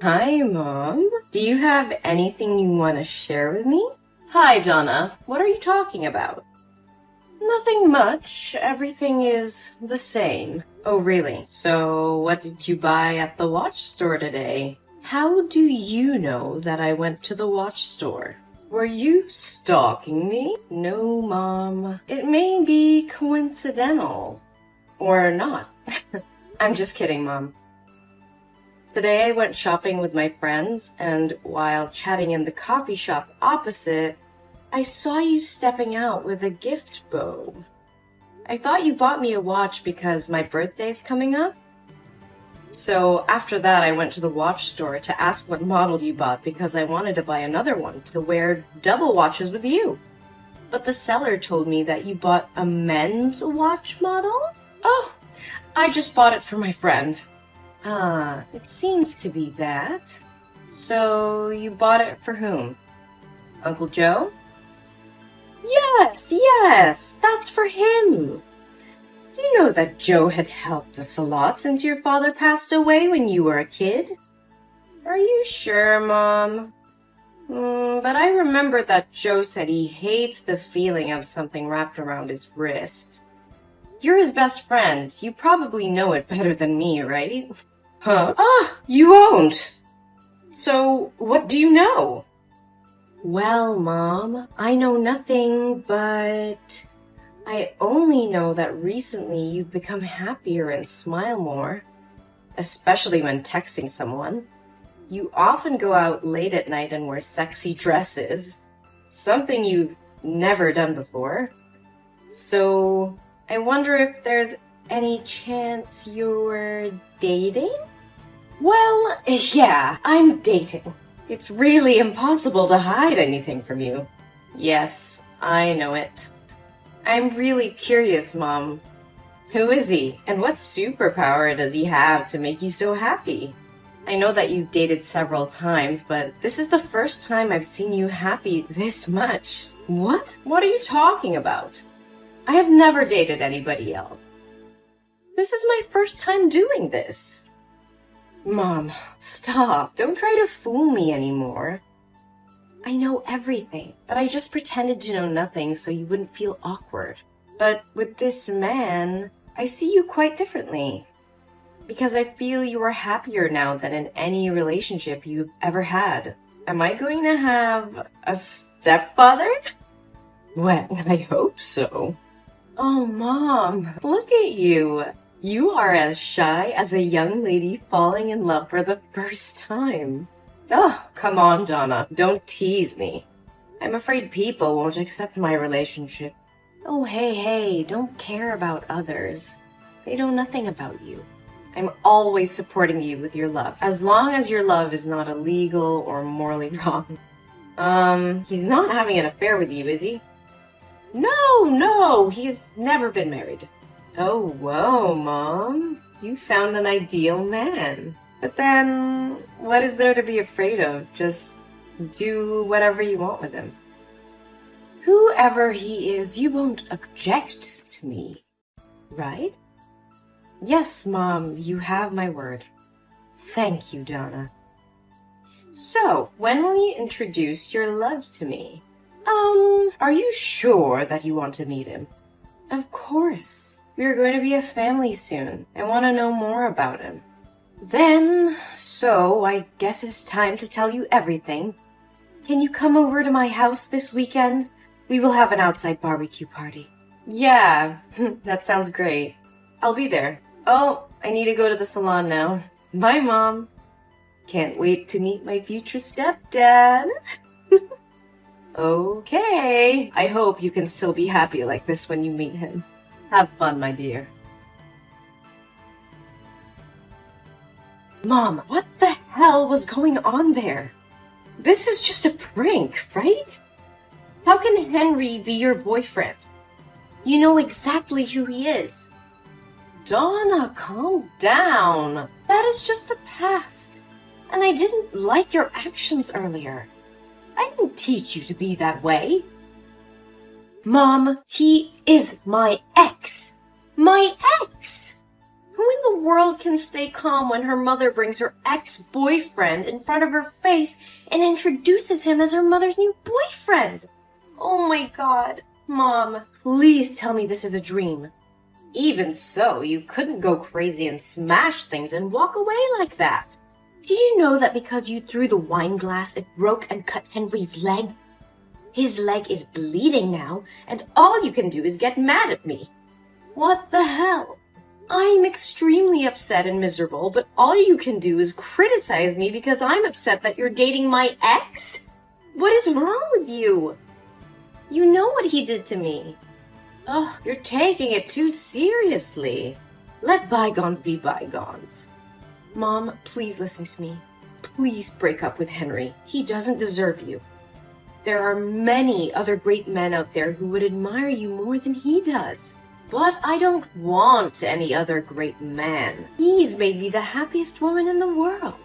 Hi, Mom. Do you have anything you want to share with me? Hi, Donna. What are you talking about? Nothing much. Everything is the same. Oh, really? So, what did you buy at the watch store today? How do you know that I went to the watch store? Were you stalking me? No, Mom. It may be coincidental. Or not. I'm just kidding, Mom. Today I went shopping with my friends, and while chatting in the coffee shop opposite, I saw you stepping out with a gift bow. I thought you bought me a watch because my birthday's coming up. So after that, I went to the watch store to ask what model you bought because I wanted to buy another one to wear double watches with you. But the seller told me that you bought a men's watch model? Oh, I just bought it for my friend. It seems to be that. So you bought it for whom? Uncle Joe? Yes, that's for him. You know that Joe had helped us a lot since your father passed away when you were a kid. Are you sure, Mom? But I remember that Joe said he hates the feeling of something wrapped around his wrist. You're his best friend. You probably know it better than me, right? Huh? You won't! So, what do you know? Well, Mom, I know nothing, but I only know that recently you've become happier and smile more, especially when texting someone. You often go out late at night and wear sexy dresses, something you've never done before. So, I wonder if there's any chance you're dating? Well, yeah, I'm dating. It's really impossible to hide anything from you. Yes, I know it. I'm really curious, Mom. Who is he, and what superpower does he have to make you so happy? I know that you've dated several times, but this is the first time I've seen you happy this much. What? What are you talking about? I have never dated anybody else. This is my first time doing this. Mom, stop. Don't try to fool me anymore. I know everything, but I just pretended to know nothing so you wouldn't feel awkward. But with this man, I see you quite differently. Because I feel you are happier now than in any relationship you've ever had. Am I going to have a stepfather? Well, I hope so. Oh, Mom, look at you. You are as shy as a young lady falling in love for the first time. Oh, come on, Donna. Don't tease me. I'm afraid people won't accept my relationship. Oh, hey, don't care about others. They know nothing about you. I'm always supporting you with your love, as long as your love is not illegal or morally wrong. He's not having an affair with you, is he? No, he's never been married. Oh, whoa, Mom. You found an ideal man. But then, what is there to be afraid of? Just do whatever you want with him. Whoever he is, you won't object to me, right? Yes, Mom, you have my word. Thank you, Donna. So, when will you introduce your love to me? Are you sure that you want to meet him? Of course. We are going to be a family soon. I want to know more about him. So I guess it's time to tell you everything. Can you come over to my house this weekend? We will have an outside barbecue party. Yeah, that sounds great. I'll be there. Oh, I need to go to the salon now. Bye, Mom. Can't wait to meet my future stepdad. Okay. I hope you can still be happy like this when you meet him. Have fun, my dear. Mom, what the hell was going on there? This is just a prank, right? How can Henry be your boyfriend? You know exactly who he is. Donna, calm down. That is just the past. And I didn't like your actions earlier. I didn't teach you to be that way. Mom, he is my ex. My ex! Who in the world can stay calm when her mother brings her ex-boyfriend in front of her face and introduces him as her mother's new boyfriend? Oh my God. Mom, please tell me this is a dream. Even so, you couldn't go crazy and smash things and walk away like that. Did you know that because you threw the wine glass, it broke and cut Henry's leg? His leg is bleeding now, and all you can do is get mad at me. What the hell? I'm extremely upset and miserable, but all you can do is criticize me because I'm upset that you're dating my ex? What is wrong with you? You know what he did to me. Oh, you're taking it too seriously. Let bygones be bygones. Mom, please listen to me. Please break up with Henry. He doesn't deserve you. There are many other great men out there who would admire you more than he does. But I don't want any other great man. He's made me the happiest woman in the world.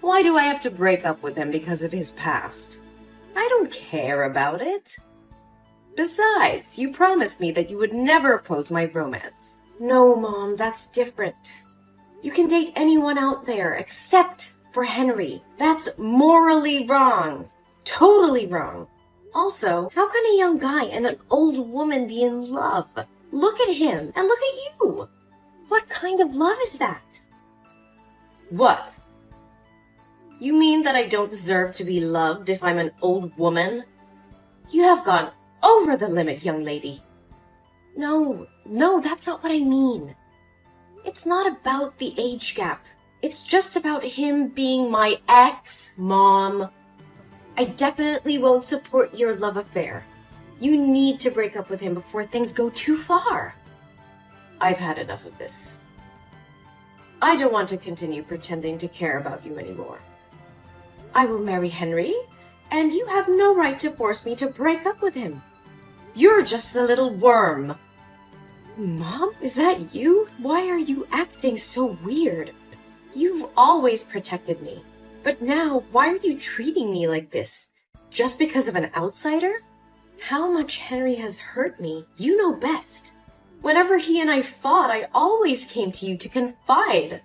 Why do I have to break up with him because of his past? I don't care about it. Besides, you promised me that you would never oppose my romance. No, Mom, that's different. You can date anyone out there except for Henry. That's morally wrong. Totally wrong. Also, how can a young guy and an old woman be in love? Look at him and look at you. What kind of love is that? What? You mean that I don't deserve to be loved if I'm an old woman? You have gone over the limit, young lady. No, that's not what I mean. It's not about the age gap. It's just about him being my ex, Mom. I definitely won't support your love affair. You need to break up with him before things go too far. I've had enough of this. I don't want to continue pretending to care about you anymore. I will marry Henry, and you have no right to force me to break up with him. You're just a little worm. Mom, is that you? Why are you acting so weird? You've always protected me. But now, why are you treating me like this? Just because of an outsider? How much Henry has hurt me, you know best. Whenever he and I fought, I always came to you to confide.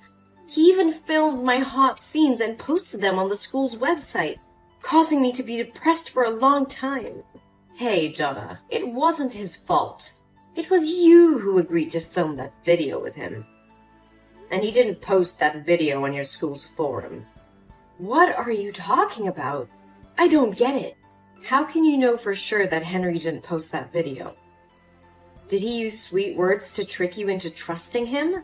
He even filmed my hot scenes and posted them on the school's website, causing me to be depressed for a long time. Hey, Donna, it wasn't his fault. It was you who agreed to film that video with him. And he didn't post that video on your school's forum. What are you talking about? I don't get it. How can you know for sure that Henry didn't post that video? Did he use sweet words to trick you into trusting him?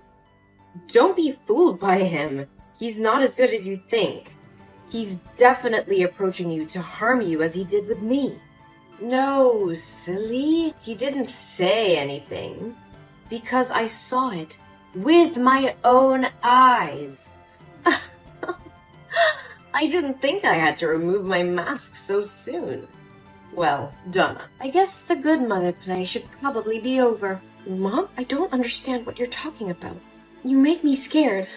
Don't be fooled by him. He's not as good as you think. He's definitely approaching you to harm you as he did with me. No, silly. He didn't say anything. Because I saw it with my own eyes. I didn't think I had to remove my mask so soon. Well, Donna, I guess the good mother play should probably be over. Mom, I don't understand what you're talking about. You make me scared.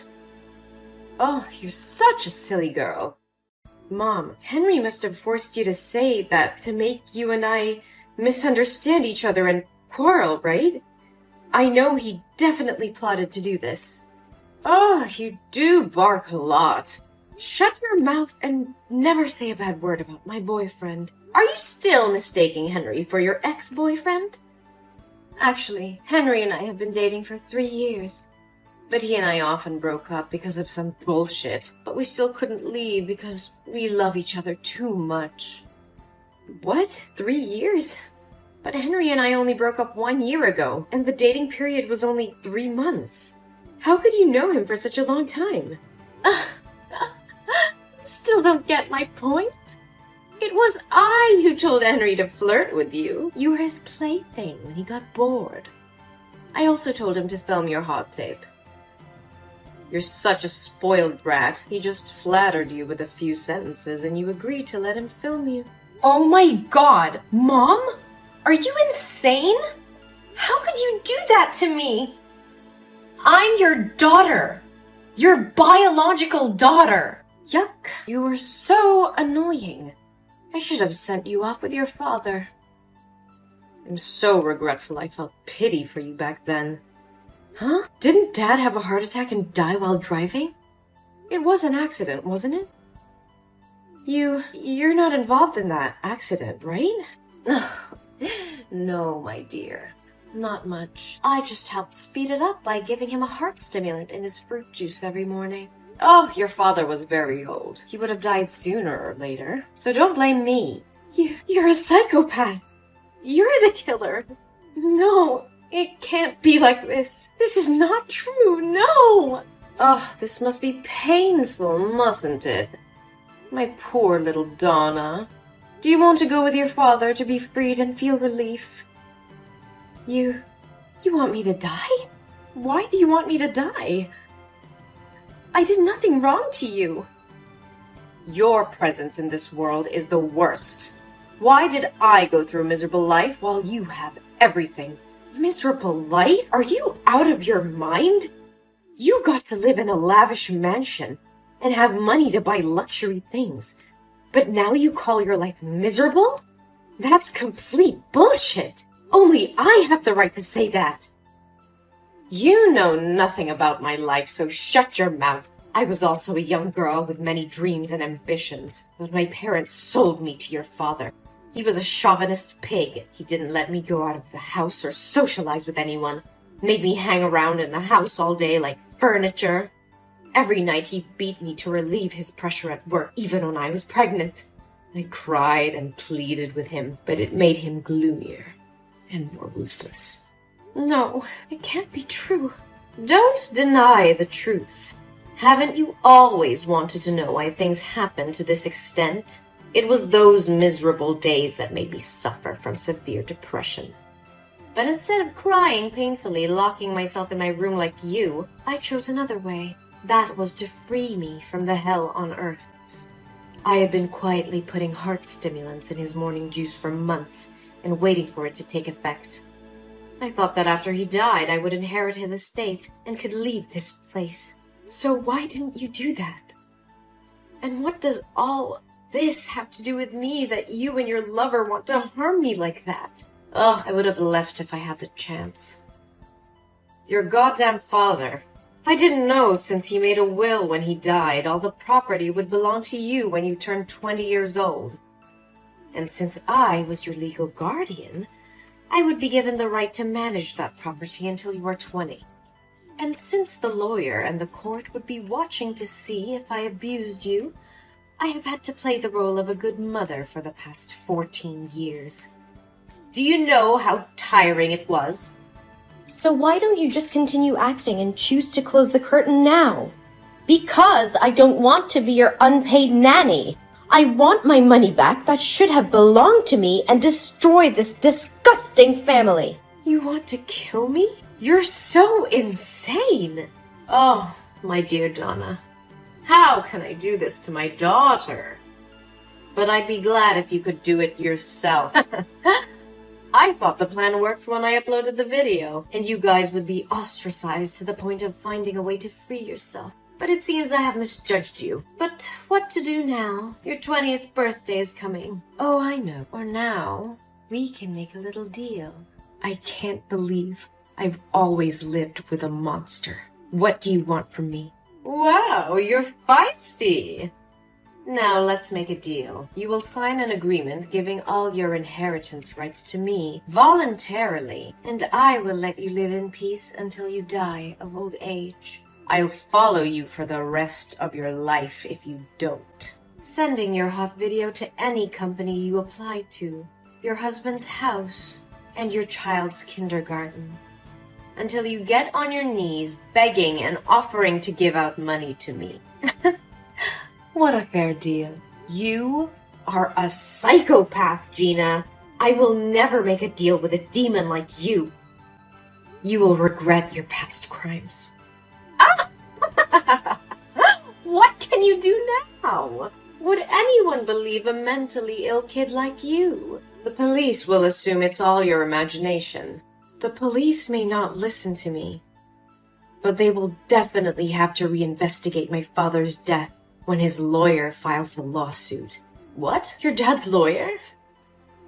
Oh, you're such a silly girl. Mom, Henry must have forced you to say that to make you and I misunderstand each other and quarrel, right? I know he definitely plotted to do this. Oh, you do bark a lot. Shut your mouth and never say a bad word about my boyfriend. Are you still mistaking Henry for your ex-boyfriend? Actually, Henry and I have been dating for 3 years. But he and I often broke up because of some bullshit. But we still couldn't leave because we love each other too much. What? 3 years? But Henry and I only broke up 1 year ago, and the dating period was only 3 months. How could you know him for such a long time? Still don't get my point? It was I who told Henry to flirt with you. You were his plaything when he got bored. I also told him to film your hot tape. You're such a spoiled brat. He just flattered you with a few sentences and you agreed to let him film you. Oh my God! Mom? Are you insane? How could you do that to me? I'm your daughter. Your biological daughter. Yuck. You were so annoying. I should have sent you off with your father. I'm so regretful I felt pity for you back then. Huh? Didn't Dad have a heart attack and die while driving? It was an accident, wasn't it? You're not involved in that accident, right? No, my dear. Not much. I just helped speed it up by giving him a heart stimulant in his fruit juice every morning. Oh, your father was very old. He would have died sooner or later. So don't blame me. You're a psychopath. You're the killer. No, it can't be like this. This is not true. No. Oh, this must be painful, mustn't it? My poor little Donna. Do you want to go with your father to be freed and feel relief? You want me to die? Why do you want me to die? I did nothing wrong to you. Your presence in this world is the worst. Why did I go through a miserable life while you have everything? Miserable life? Are you out of your mind? You got to live in a lavish mansion and have money to buy luxury things. But now you call your life miserable? That's complete bullshit. Only I have the right to say that. You know nothing about my life, so shut your mouth. I was also a young girl with many dreams and ambitions, but my parents sold me to your father. He was a chauvinist pig. He didn't let me go out of the house or socialize with anyone. Made me hang around in the house all day like furniture. Every night he beat me to relieve his pressure at work, even when I was pregnant. I cried and pleaded with him, but it made him gloomier and more ruthless. No, it can't be true. Don't deny the truth. Haven't you always wanted to know why things happen to this extent? It was those miserable days that made me suffer from severe depression. But instead of crying painfully, locking myself in my room like you, I chose another way. That was to free me from the hell on earth. I had been quietly putting heart stimulants in his morning juice for months and waiting for it to take effect. I thought that after he died, I would inherit his estate and could leave this place. So why didn't you do that? And what does all this have to do with me that you and your lover want to harm me like that? Oh, I would have left if I had the chance. Your goddamn father. I didn't know since he made a will when he died, all the property would belong to you when you turned 20 years old. And since I was your legal guardian, I would be given the right to manage that property until you were 20. And since the lawyer and the court would be watching to see if I abused you, I have had to play the role of a good mother for the past 14 years. Do you know how tiring it was? So why don't you just continue acting and choose to close the curtain now? Because I don't want to be your unpaid nanny. I want my money back that should have belonged to me and destroy this disgusting family. You want to kill me? You're so insane. Oh, my dear Donna. How can I do this to my daughter? But I'd be glad if you could do it yourself. I thought the plan worked when I uploaded the video, and you guys would be ostracized to the point of finding a way to free yourself. But it seems I have misjudged you. But what to do now? Your 20th birthday is coming. Oh, I know. Or now, we can make a little deal. I can't believe I've always lived with a monster. What do you want from me? Wow, you're feisty. Now let's make a deal. You will sign an agreement giving all your inheritance rights to me voluntarily, and I will let you live in peace until you die of old age. I'll follow you for the rest of your life if you don't. Sending your hot video to any company you apply to, your husband's house, and your child's kindergarten. Until you get on your knees begging and offering to give out money to me. What a fair deal. You are a psychopath, Gina. I will never make a deal with a demon like you. You will regret your past crimes. What can you do now? Would anyone believe a mentally ill kid like you? The police will assume it's all your imagination. The police may not listen to me, but they will definitely have to reinvestigate my father's death when his lawyer files the lawsuit. What? Your dad's lawyer?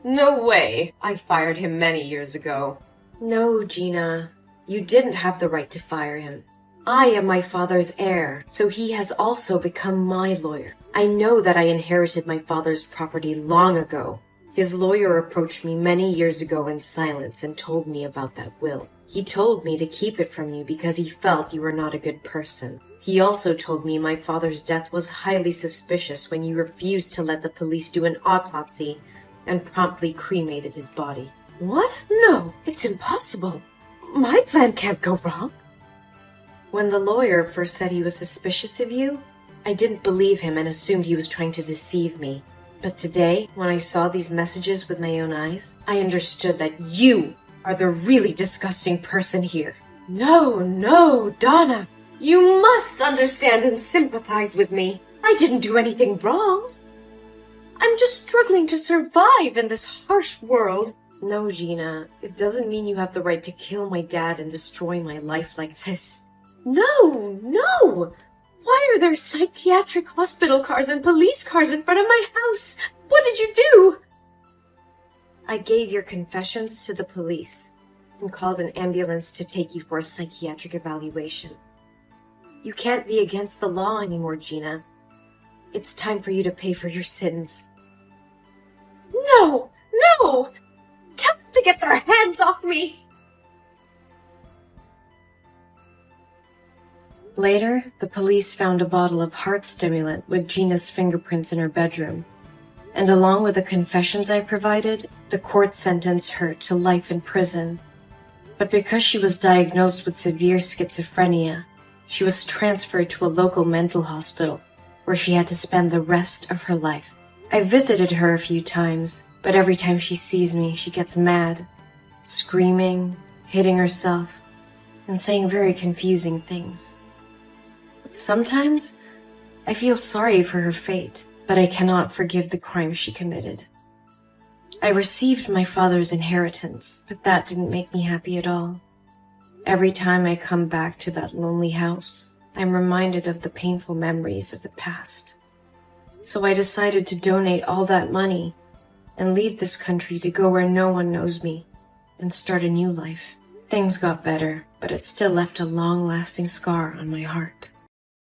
No way. I fired him many years ago. No, Gina. You didn't have the right to fire him. I am my father's heir, so he has also become my lawyer. I know that I inherited my father's property long ago. His lawyer approached me many years ago in silence and told me about that will. He told me to keep it from you because he felt you were not a good person. He also told me my father's death was highly suspicious when you refused to let the police do an autopsy and promptly cremated his body. What? No, it's impossible. My plan can't go wrong. When the lawyer first said he was suspicious of you, I didn't believe him and assumed he was trying to deceive me. But today, when I saw these messages with my own eyes, I understood that you are the really disgusting person here. No, Donna. You must understand and sympathize with me. I didn't do anything wrong. I'm just struggling to survive in this harsh world. No, Gina, it doesn't mean you have the right to kill my dad and destroy my life like this. No! Why are there psychiatric hospital cars and police cars in front of my house? What did you do? I gave your confessions to the police and called an ambulance to take you for a psychiatric evaluation. You can't be against the law anymore, Gina. It's time for you to pay for your sins. No! Tell them to get their hands off me! Later, the police found a bottle of heart stimulant with Gina's fingerprints in her bedroom. And along with the confessions I provided, the court sentenced her to life in prison. But because she was diagnosed with severe schizophrenia, she was transferred to a local mental hospital where she had to spend the rest of her life. I visited her a few times, but every time she sees me, she gets mad, screaming, hitting herself, and saying very confusing things. Sometimes, I feel sorry for her fate, but I cannot forgive the crime she committed. I received my father's inheritance, but that didn't make me happy at all. Every time I come back to that lonely house, I'm reminded of the painful memories of the past. So I decided to donate all that money and leave this country to go where no one knows me and start a new life. Things got better, but it still left a long-lasting scar on my heart.